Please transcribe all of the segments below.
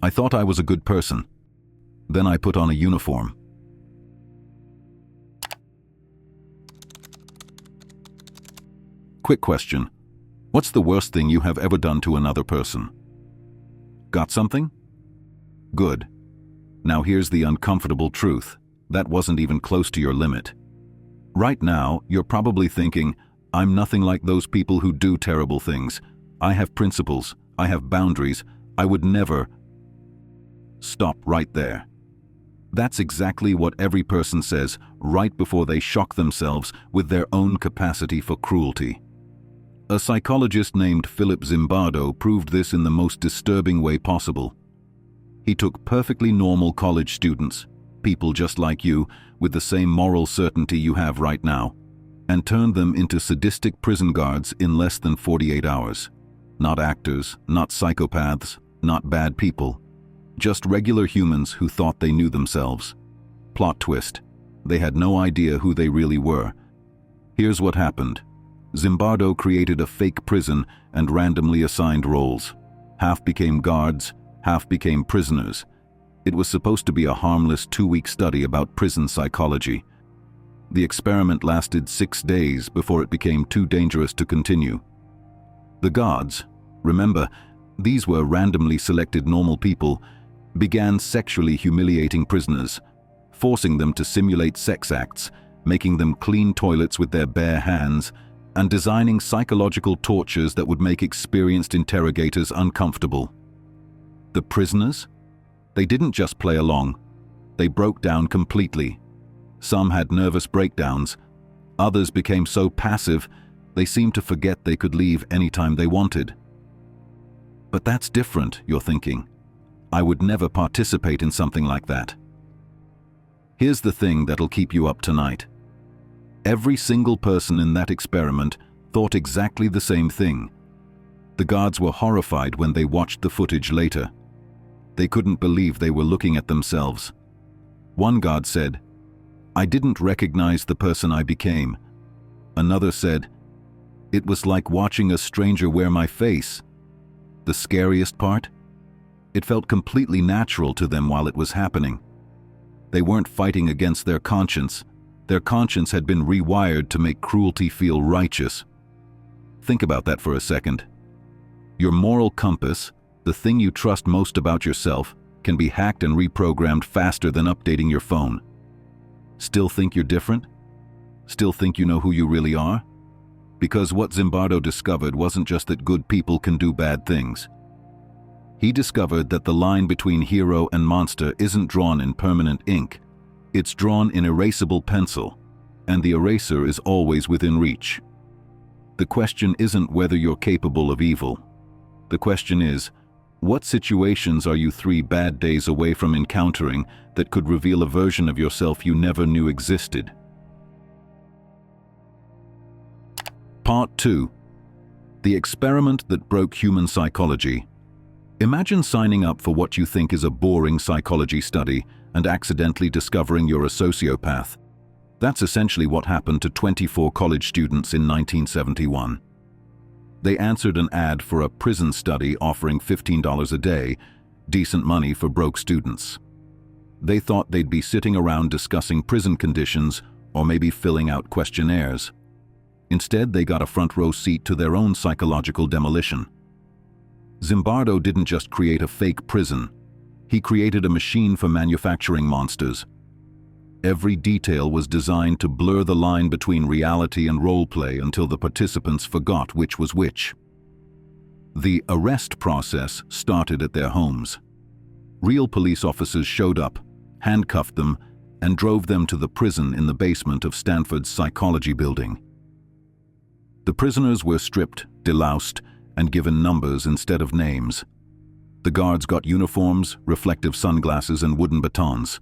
I thought I was a good person. Then I put on a uniform. Quick question. What's the worst thing you have ever done to another person? Got something? Good. Now here's the uncomfortable truth. That wasn't even close to your limit. Right now, you're probably thinking, I'm nothing like those people who do terrible things. I have principles. I have boundaries. I would never. Stop right there. That's exactly what every person says right before they shock themselves with their own capacity for cruelty. A psychologist named Philip Zimbardo proved this in the most disturbing way possible. He took perfectly normal college students, people just like you, with the same moral certainty you have right now, and turned them into sadistic prison guards in less than 48 hours. Not actors, not psychopaths, not bad people. Just regular humans who thought they knew themselves. Plot twist. They had no idea who they really were. Here's what happened. Zimbardo created a fake prison and randomly assigned roles. Half became guards, half became prisoners. It was supposed to be a harmless 2-week study about prison psychology. The experiment lasted 6 days before it became too dangerous to continue. The guards, remember, these were randomly selected normal people, began sexually humiliating prisoners, forcing them to simulate sex acts, making them clean toilets with their bare hands, and designing psychological tortures that would make experienced interrogators uncomfortable. The prisoners? They didn't just play along. They broke down completely. Some had nervous breakdowns. Others became so passive, they seemed to forget they could leave anytime they wanted. But that's different, you're thinking. I would never participate in something like that. Here's the thing that'll keep you up tonight. Every single person in that experiment thought exactly the same thing. The guards were horrified when they watched the footage later. They couldn't believe they were looking at themselves. One guard said, "I didn't recognize the person I became." Another said, "It was like watching a stranger wear my face." The scariest part? It felt completely natural to them while it was happening. They weren't fighting against their conscience. Their conscience had been rewired to make cruelty feel righteous. Think about that for a second. Your moral compass, the thing you trust most about yourself, can be hacked and reprogrammed faster than updating your phone. Still think you're different? Still think you know who you really are? Because what Zimbardo discovered wasn't just that good people can do bad things. He discovered that the line between hero and monster isn't drawn in permanent ink. It's drawn in erasable pencil, and the eraser is always within reach. The question isn't whether you're capable of evil. The question is, what situations are you 3 bad days away from encountering that could reveal a version of yourself you never knew existed? Part 2. The experiment that broke human psychology. Imagine signing up for what you think is a boring psychology study and accidentally discovering you're a sociopath. That's essentially what happened to 24 college students in 1971. They answered an ad for a prison study offering $15 a day, decent money for broke students. They thought they'd be sitting around discussing prison conditions or maybe filling out questionnaires. Instead, they got a front-row seat to their own psychological demolition. Zimbardo didn't just create a fake prison. He created a machine for manufacturing monsters. Every detail was designed to blur the line between reality and roleplay until the participants forgot which was which. The arrest process started at their homes. Real police officers showed up, handcuffed them, and drove them to the prison in the basement of Stanford's psychology building. The prisoners were stripped, deloused, and given numbers instead of names. The guards got uniforms, reflective sunglasses, and wooden batons.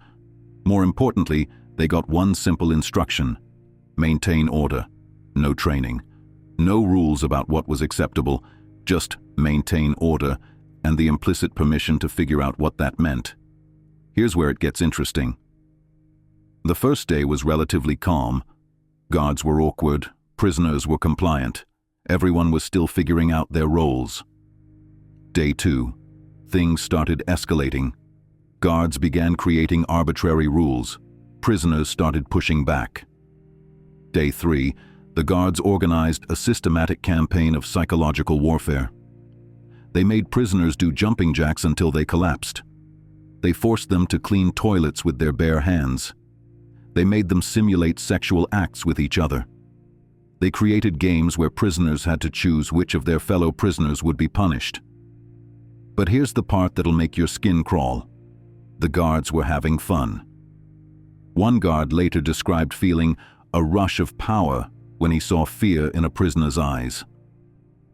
More importantly, they got one simple instruction: maintain order. No training. No rules about what was acceptable, just maintain order, and the implicit permission to figure out what that meant. Here's where it gets interesting. The first day was relatively calm. Guards were awkward, prisoners were compliant. Everyone was still figuring out their roles. Day 2. things started escalating. Guards began creating arbitrary rules. Prisoners started pushing back. Day 3, the guards organized a systematic campaign of psychological warfare. They made prisoners do jumping jacks until they collapsed. They forced them to clean toilets with their bare hands. They made them simulate sexual acts with each other. They created games where prisoners had to choose which of their fellow prisoners would be punished. But here's the part that'll make your skin crawl. The guards were having fun. One guard later described feeling a rush of power when he saw fear in a prisoner's eyes.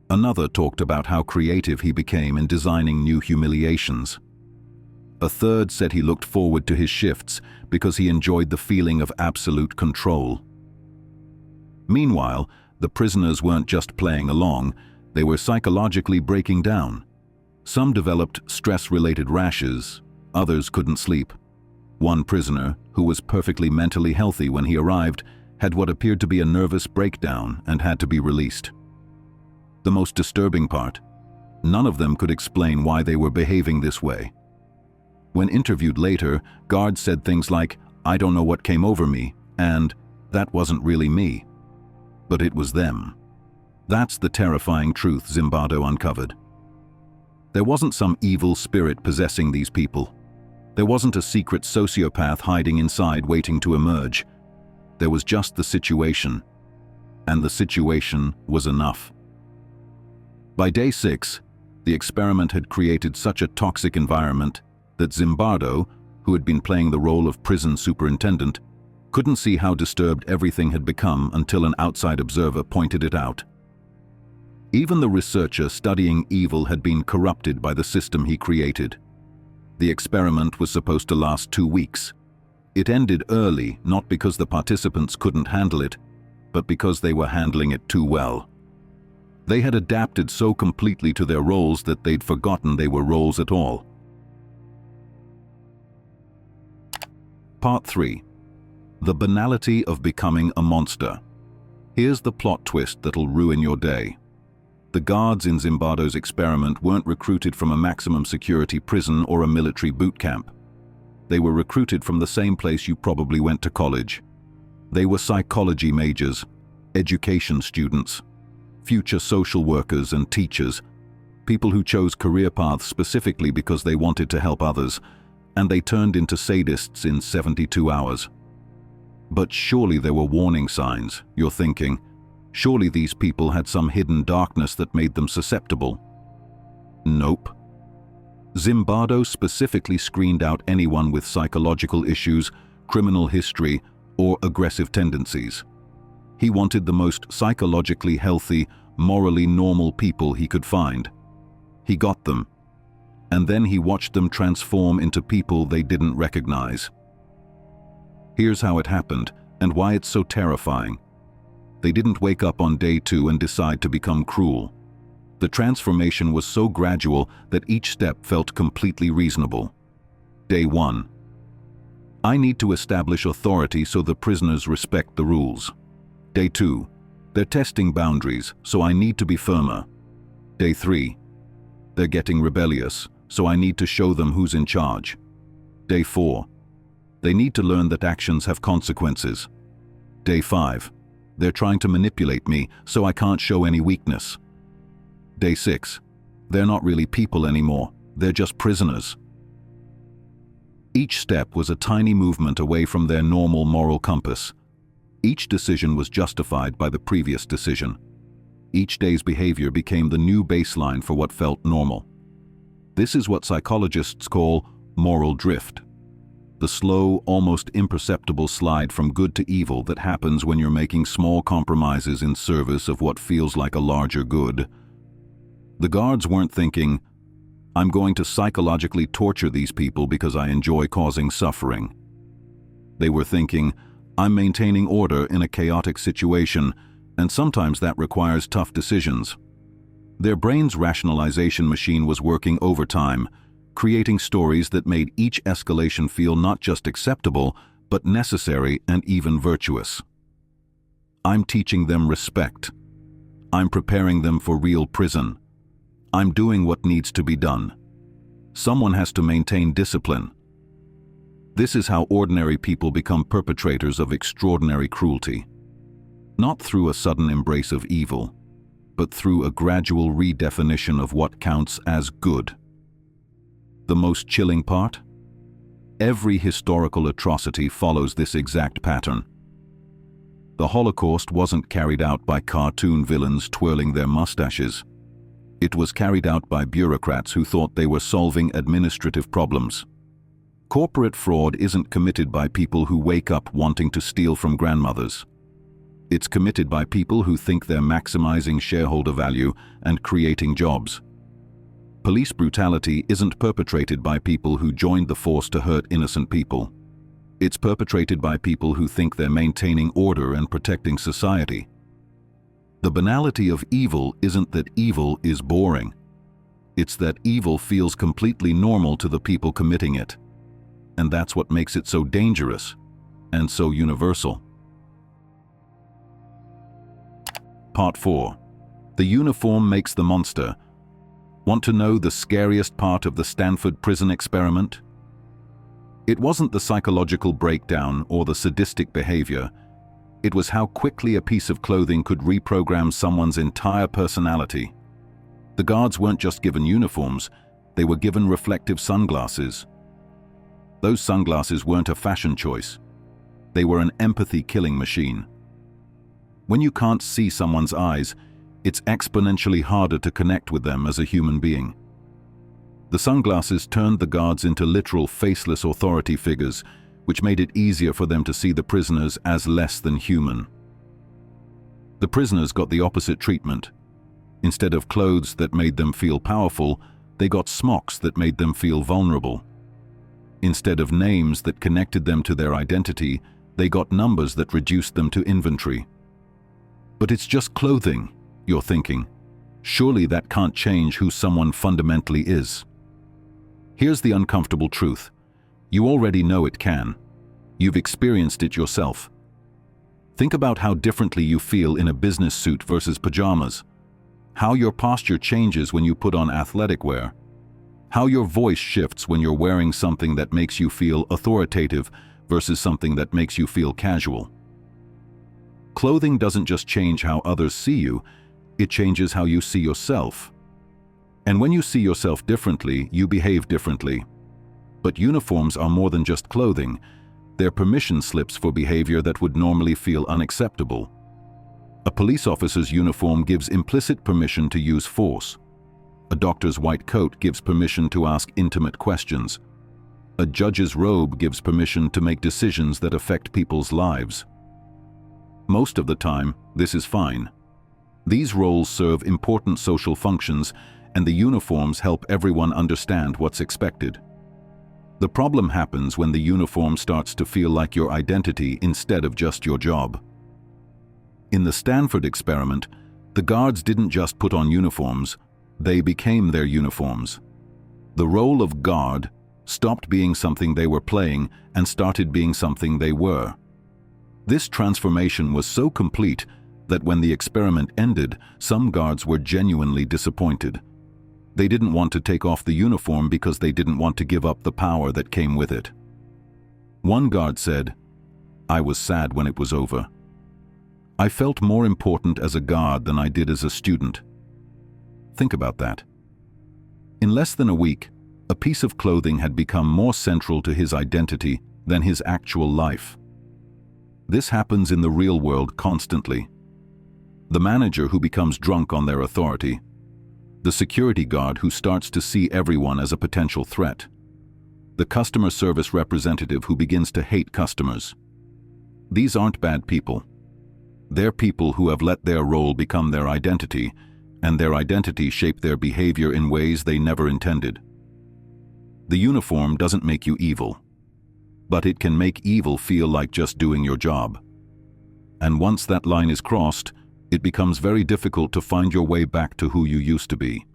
Another talked about how creative he became in designing new humiliations. A third said he looked forward to his shifts because he enjoyed the feeling of absolute control. Meanwhile, the prisoners weren't just playing along, they were psychologically breaking down. Some developed stress-related rashes, others couldn't sleep. One prisoner, who was perfectly mentally healthy when he arrived, had what appeared to be a nervous breakdown and had to be released. The most disturbing part, none of them could explain why they were behaving this way. When interviewed later, guards said things like, "I don't know what came over me," and "that wasn't really me." But it was them. That's the terrifying truth Zimbardo uncovered. There wasn't some evil spirit possessing these people. There wasn't a secret sociopath hiding inside waiting to emerge. There was just the situation. And the situation was enough. By day 6, the experiment had created such a toxic environment that Zimbardo, who had been playing the role of prison superintendent, couldn't see how disturbed everything had become until an outside observer pointed it out. Even the researcher studying evil had been corrupted by the system he created. The experiment was supposed to last 2 weeks. It ended early, not because the participants couldn't handle it, but because they were handling it too well. They had adapted so completely to their roles that they'd forgotten they were roles at all. Part 3. The Benality of Becoming a Monster. Here's the plot twist that'll ruin your day. The guards in Zimbardo's experiment weren't recruited from a maximum security prison or a military boot camp. They were recruited from the same place you probably went to college. They were psychology majors, education students, future social workers and teachers, people who chose career paths specifically because they wanted to help others, and they turned into sadists in 72 hours. But surely there were warning signs, you're thinking. Surely these people had some hidden darkness that made them susceptible. Nope. Zimbardo specifically screened out anyone with psychological issues, criminal history, or aggressive tendencies. He wanted the most psychologically healthy, morally normal people he could find. He got them. And then he watched them transform into people they didn't recognize. Here's how it happened, and why it's so terrifying. They didn't wake up on day 2 and decide to become cruel. The transformation was so gradual that each step felt completely reasonable. Day 1. I need to establish authority so the prisoners respect the rules. Day 2. They're testing boundaries, so I need to be firmer. Day 3. They're getting rebellious, so I need to show them who's in charge. Day 4. They need to learn that actions have consequences. Day 5. They're trying to manipulate me, so I can't show any weakness. Day 6. They're not really people anymore, they're just prisoners. Each step was a tiny movement away from their normal moral compass. Each decision was justified by the previous decision. Each day's behavior became the new baseline for what felt normal. This is what psychologists call moral drift. The slow, almost imperceptible slide from good to evil that happens when you're making small compromises in service of what feels like a larger good. The guards weren't thinking, I'm going to psychologically torture these people because I enjoy causing suffering. They were thinking, I'm maintaining order in a chaotic situation, and sometimes that requires tough decisions. Their brain's rationalization machine was working overtime, creating stories that made each escalation feel not just acceptable, but necessary and even virtuous. I'm teaching them respect. I'm preparing them for real prison. I'm doing what needs to be done. Someone has to maintain discipline. This is how ordinary people become perpetrators of extraordinary cruelty. Not through a sudden embrace of evil, but through a gradual redefinition of what counts as good. The most chilling part? Every historical atrocity follows this exact pattern. The Holocaust wasn't carried out by cartoon villains twirling their mustaches. It was carried out by bureaucrats who thought they were solving administrative problems. Corporate fraud isn't committed by people who wake up wanting to steal from grandmothers. It's committed by people who think they're maximizing shareholder value and creating jobs. Police brutality isn't perpetrated by people who joined the force to hurt innocent people. It's perpetrated by people who think they're maintaining order and protecting society. The banality of evil isn't that evil is boring. It's that evil feels completely normal to the people committing it. And that's what makes it so dangerous and so universal. Part 4. The uniform makes the monster. Want to know the scariest part of the Stanford Prison Experiment? It wasn't the psychological breakdown or the sadistic behavior. It was how quickly a piece of clothing could reprogram someone's entire personality. The guards weren't just given uniforms, they were given reflective sunglasses. Those sunglasses weren't a fashion choice. They were an empathy-killing machine. When you can't see someone's eyes, it's exponentially harder to connect with them as a human being. The sunglasses turned the guards into literal faceless authority figures, which made it easier for them to see the prisoners as less than human. The prisoners got the opposite treatment. Instead of clothes that made them feel powerful, they got smocks that made them feel vulnerable. Instead of names that connected them to their identity, they got numbers that reduced them to inventory. But it's just clothing, you're thinking. Surely that can't change who someone fundamentally is. Here's the uncomfortable truth. You already know it can. You've experienced it yourself. Think about how differently you feel in a business suit versus pajamas. How your posture changes when you put on athletic wear. How your voice shifts when you're wearing something that makes you feel authoritative versus something that makes you feel casual. Clothing doesn't just change how others see you, it changes how you see yourself. And when you see yourself differently, you behave differently. But uniforms are more than just clothing. They're permission slips for behavior that would normally feel unacceptable. A police officer's uniform gives implicit permission to use force. A doctor's white coat gives permission to ask intimate questions. A judge's robe gives permission to make decisions that affect people's lives. Most of the time, this is fine. These roles serve important social functions, and the uniforms help everyone understand what's expected. The problem happens when the uniform starts to feel like your identity instead of just your job. In the Stanford experiment, the guards didn't just put on uniforms, they became their uniforms. The role of guard stopped being something they were playing and started being something they were. This transformation was so complete that when the experiment ended, some guards were genuinely disappointed. They didn't want to take off the uniform because they didn't want to give up the power that came with it. One guard said, "I was sad when it was over. I felt more important as a guard than I did as a student." Think about that. In less than a week, a piece of clothing had become more central to his identity than his actual life. This happens in the real world constantly. The manager who becomes drunk on their authority. The security guard who starts to see everyone as a potential threat. The customer service representative who begins to hate customers. These aren't bad people. They're people who have let their role become their identity, and their identity shape their behavior in ways they never intended. The uniform doesn't make you evil, but it can make evil feel like just doing your job. And once that line is crossed, it becomes very difficult to find your way back to who you used to be.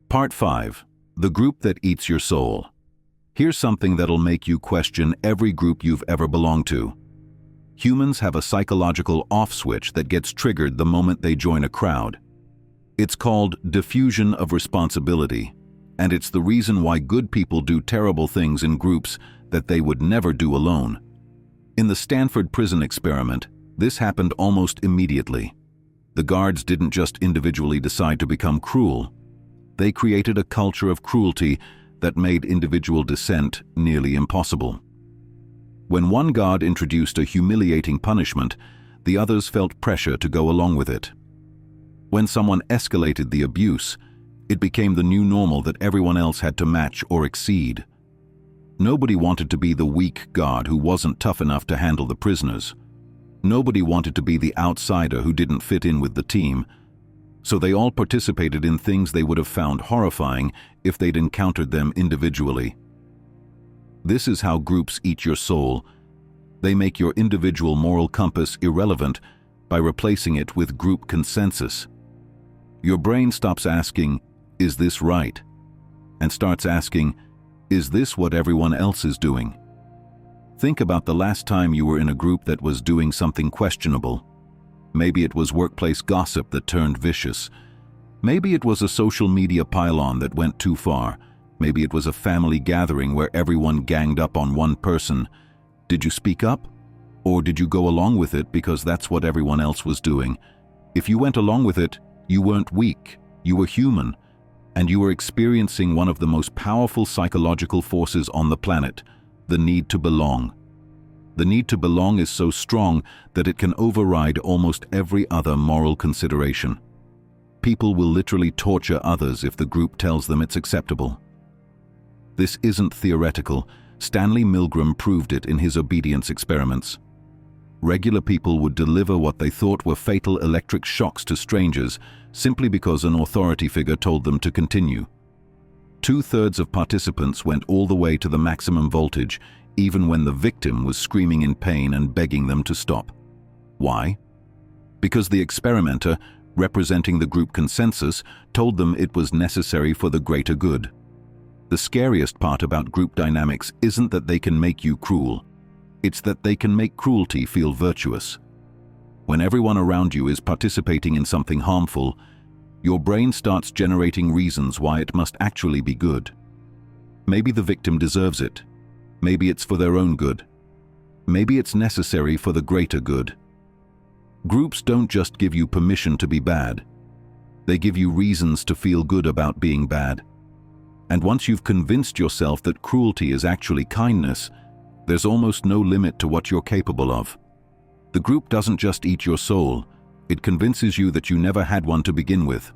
Part 5. The group that eats your soul. Here's something that'll make you question every group you've ever belonged to. Humans have a psychological off switch that gets triggered the moment they join a crowd. It's called diffusion of responsibility, and it's the reason why good people do terrible things in groups that they would never do alone. In the Stanford Prison Experiment, this happened almost immediately. The guards didn't just individually decide to become cruel. They created a culture of cruelty that made individual dissent nearly impossible. When one guard introduced a humiliating punishment, the others felt pressure to go along with it. When someone escalated the abuse, it became the new normal that everyone else had to match or exceed. Nobody wanted to be the weak guard who wasn't tough enough to handle the prisoners. Nobody wanted to be the outsider who didn't fit in with the team, so they all participated in things they would have found horrifying if they'd encountered them individually. This is how groups eat your soul. They make your individual moral compass irrelevant by replacing it with group consensus. Your brain stops asking, "Is this right?" and starts asking, "Is this what everyone else is doing?" Think about the last time you were in a group that was doing something questionable. Maybe it was workplace gossip that turned vicious. Maybe it was a social media pile-on that went too far. Maybe it was a family gathering where everyone ganged up on one person. Did you speak up? Or did you go along with it because that's what everyone else was doing? If you went along with it, you weren't weak, you were human, and you were experiencing one of the most powerful psychological forces on the planet, the need to belong. The need to belong is so strong that it can override almost every other moral consideration. People will literally torture others if the group tells them it's acceptable. This isn't theoretical. Stanley Milgram proved it in his obedience experiments. Regular people would deliver what they thought were fatal electric shocks to strangers simply because an authority figure told them to continue. 2/3 of participants went all the way to the maximum voltage, even when the victim was screaming in pain and begging them to stop. Why? Because the experimenter, representing the group consensus, told them it was necessary for the greater good. The scariest part about group dynamics isn't that they can make you cruel. It's that they can make cruelty feel virtuous. When everyone around you is participating in something harmful, your brain starts generating reasons why it must actually be good. Maybe the victim deserves it. Maybe it's for their own good. Maybe it's necessary for the greater good. Groups don't just give you permission to be bad. They give you reasons to feel good about being bad. And once you've convinced yourself that cruelty is actually kindness, there's almost no limit to what you're capable of. The group doesn't just eat your soul, it convinces you that you never had one to begin with.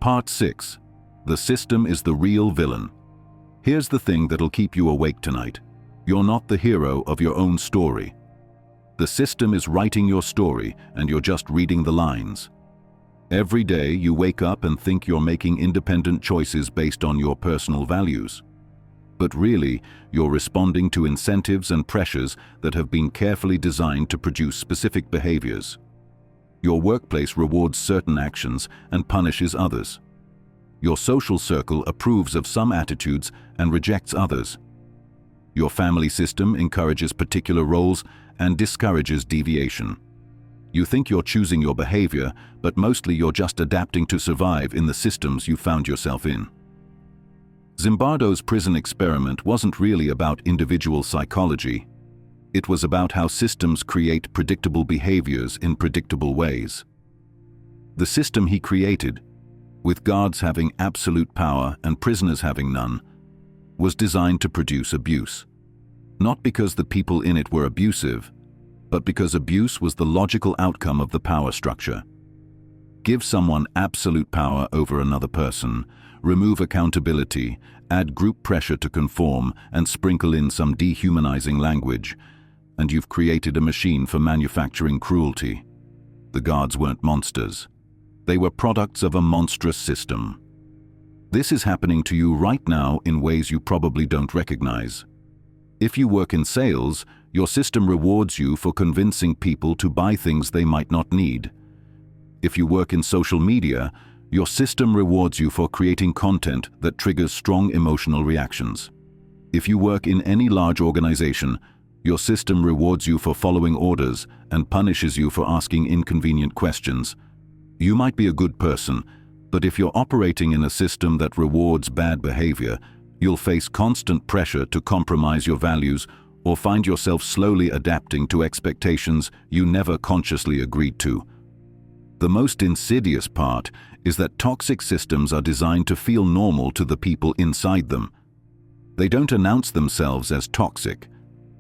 Part 6. The system is the real villain. Here's the thing that'll keep you awake tonight. You're not the hero of your own story. The system is writing your story, and you're just reading the lines. Every day you wake up and think you're making independent choices based on your personal values. But really, you're responding to incentives and pressures that have been carefully designed to produce specific behaviors. Your workplace rewards certain actions and punishes others. Your social circle approves of some attitudes and rejects others. Your family system encourages particular roles and discourages deviation. You think you're choosing your behavior, but mostly you're just adapting to survive in the systems you found yourself in. Zimbardo's prison experiment wasn't really about individual psychology. It was about how systems create predictable behaviors in predictable ways. The system he created, with guards having absolute power and prisoners having none, was designed to produce abuse. Not because the people in it were abusive, but because abuse was the logical outcome of the power structure. Give someone absolute power over another person, remove accountability, add group pressure to conform, and sprinkle in some dehumanizing language, and you've created a machine for manufacturing cruelty. The guards weren't monsters. They were products of a monstrous system. This is happening to you right now in ways you probably don't recognize. If you work in sales, your system rewards you for convincing people to buy things they might not need. If you work in social media, your system rewards you for creating content that triggers strong emotional reactions. If you work in any large organization, Your system rewards you for following orders and punishes you for asking inconvenient questions. You might be a good person, but if you're operating in a system that rewards bad behavior, you'll face constant pressure to compromise your values or find yourself slowly adapting to expectations you never consciously agreed to. The most insidious part is that toxic systems are designed to feel normal to the people inside them. They don't announce themselves as toxic.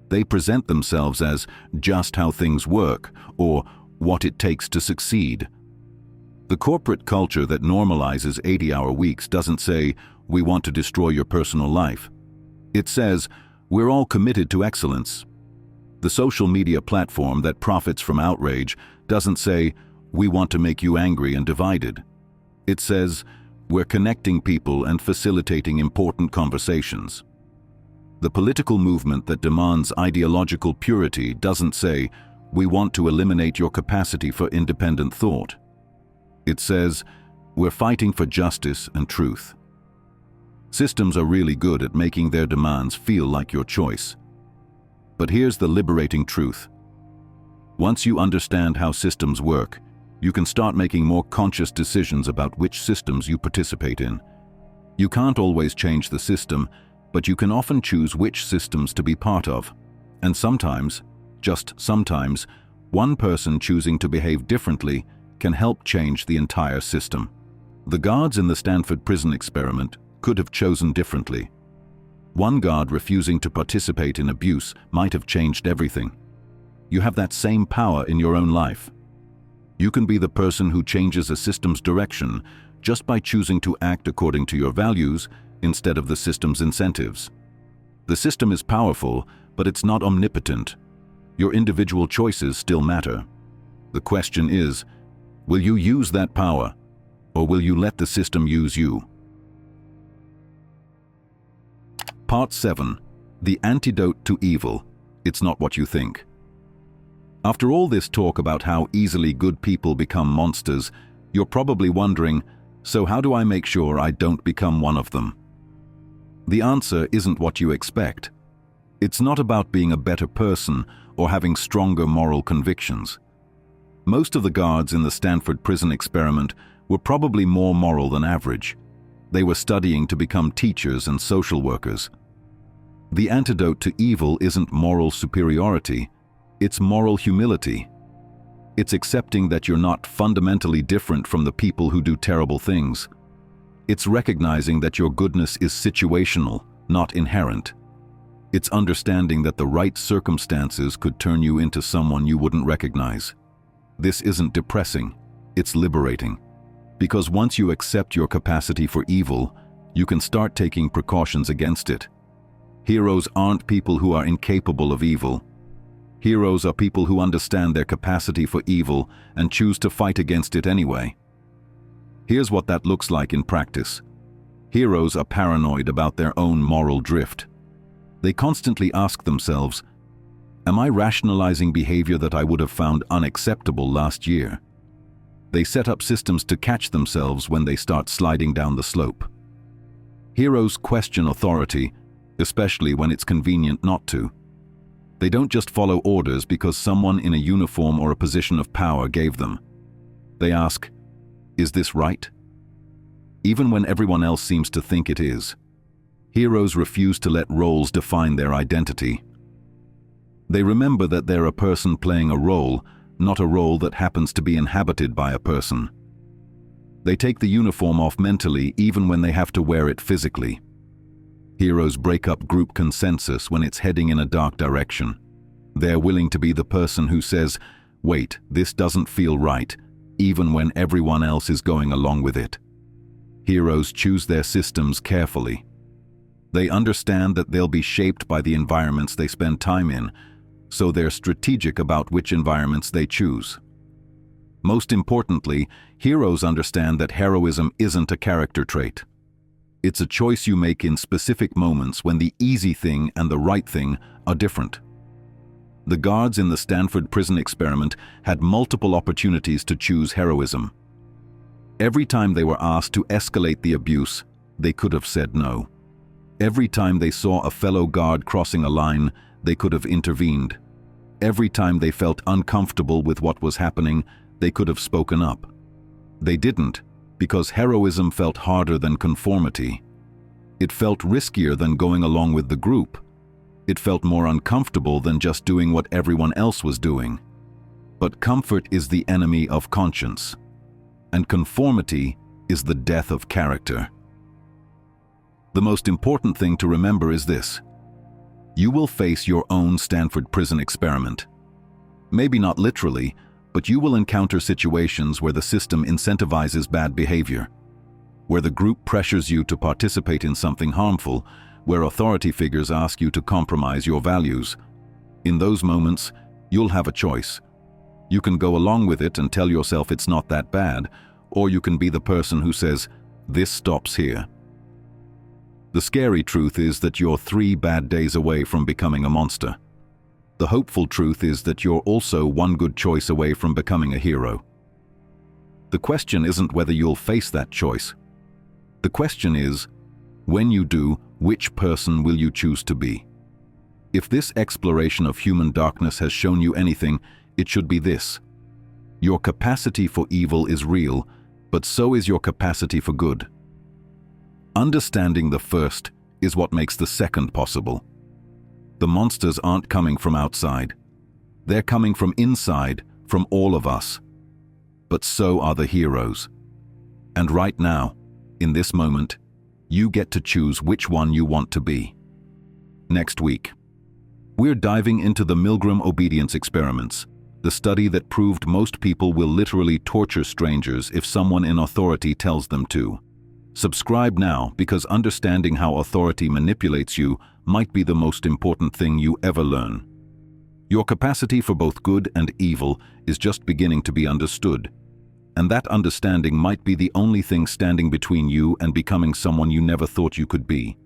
They present themselves as just how things work or what it takes to succeed. The corporate culture that normalizes 80-hour weeks doesn't say, "We want to destroy your personal life." It says, "We're all committed to excellence." The social media platform that profits from outrage doesn't say, "We want to make you angry and divided." It says, "We're connecting people and facilitating important conversations." The political movement that demands ideological purity doesn't say, "We want to eliminate your capacity for independent thought." It says, "We're fighting for justice and truth." Systems are really good at making their demands feel like your choice. But here's the liberating truth. Once you understand how systems work, you can start making more conscious decisions about which systems you participate in. You can't always change the system, but you can often choose which systems to be part of. And sometimes, just sometimes, one person choosing to behave differently can help change the entire system. The guards in the Stanford Prison Experiment could have chosen differently. One guard refusing to participate in abuse might have changed everything. You have that same power in your own life. You can be the person who changes a system's direction just by choosing to act according to your values instead of the system's incentives. The system is powerful, but it's not omnipotent. Your individual choices still matter. The question is, will you use that power, or will you let the system use you? Part 7. The Antidote to Evil. It's not what you think. After all this talk about how easily good people become monsters, you're probably wondering, so how do I make sure I don't become one of them? The answer isn't what you expect. It's not about being a better person or having stronger moral convictions. Most of the guards in the Stanford Prison Experiment were probably more moral than average. They were studying to become teachers and social workers. The antidote to evil isn't moral superiority, it's moral humility. It's accepting that you're not fundamentally different from the people who do terrible things. It's recognizing that your goodness is situational, not inherent. It's understanding that the right circumstances could turn you into someone you wouldn't recognize. This isn't depressing, it's liberating. Because once you accept your capacity for evil, you can start taking precautions against it. Heroes aren't people who are incapable of evil. Heroes are people who understand their capacity for evil and choose to fight against it anyway. Here's what that looks like in practice. Heroes are paranoid about their own moral drift. They constantly ask themselves, "Am I rationalizing behavior that I would have found unacceptable last year?" They set up systems to catch themselves when they start sliding down the slope. Heroes question authority, especially when it's convenient not to. They don't just follow orders because someone in a uniform or a position of power gave them. They ask, "Is this right?" Even when everyone else seems to think it is. Heroes refuse to let roles define their identity. They remember that they're a person playing a role, not a role that happens to be inhabited by a person. They take the uniform off mentally even when they have to wear it physically. Heroes break up group consensus when it's heading in a dark direction. They're willing to be the person who says, "Wait, this doesn't feel right," even when everyone else is going along with it. Heroes choose their systems carefully. They understand that they'll be shaped by the environments they spend time in, so they're strategic about which environments they choose. Most importantly, heroes understand that heroism isn't a character trait. It's a choice you make in specific moments when the easy thing and the right thing are different. The guards in the Stanford Prison Experiment had multiple opportunities to choose heroism. Every time they were asked to escalate the abuse, they could have said no. Every time they saw a fellow guard crossing a line, they could have intervened. Every time they felt uncomfortable with what was happening, they could have spoken up. They didn't, because heroism felt harder than conformity. It felt riskier than going along with the group. It felt more uncomfortable than just doing what everyone else was doing. But comfort is the enemy of conscience, and conformity is the death of character. The most important thing to remember is this: you will face your own Stanford Prison Experiment. Maybe not literally, but you will encounter situations where the system incentivizes bad behavior, where the group pressures you to participate in something harmful, where authority figures ask you to compromise your values. In those moments, you'll have a choice. You can go along with it and tell yourself it's not that bad, or you can be the person who says, "This stops here." The scary truth is that you're 3 bad days away from becoming a monster. The hopeful truth is that you're also 1 good choice away from becoming a hero. The question isn't whether you'll face that choice. The question is, when you do, which person will you choose to be? If this exploration of human darkness has shown you anything, it should be this: your capacity for evil is real, but so is your capacity for good. Understanding the first is what makes the second possible. The monsters aren't coming from outside. They're coming from inside, from all of us. But so are the heroes. And right now, in this moment, you get to choose which one you want to be. Next week, we're diving into the Milgram obedience experiments, the study that proved most people will literally torture strangers if someone in authority tells them to. Subscribe now, because understanding how authority manipulates you might be the most important thing you ever learn. Your capacity for both good and evil is just beginning to be understood, and that understanding might be the only thing standing between you and becoming someone you never thought you could be.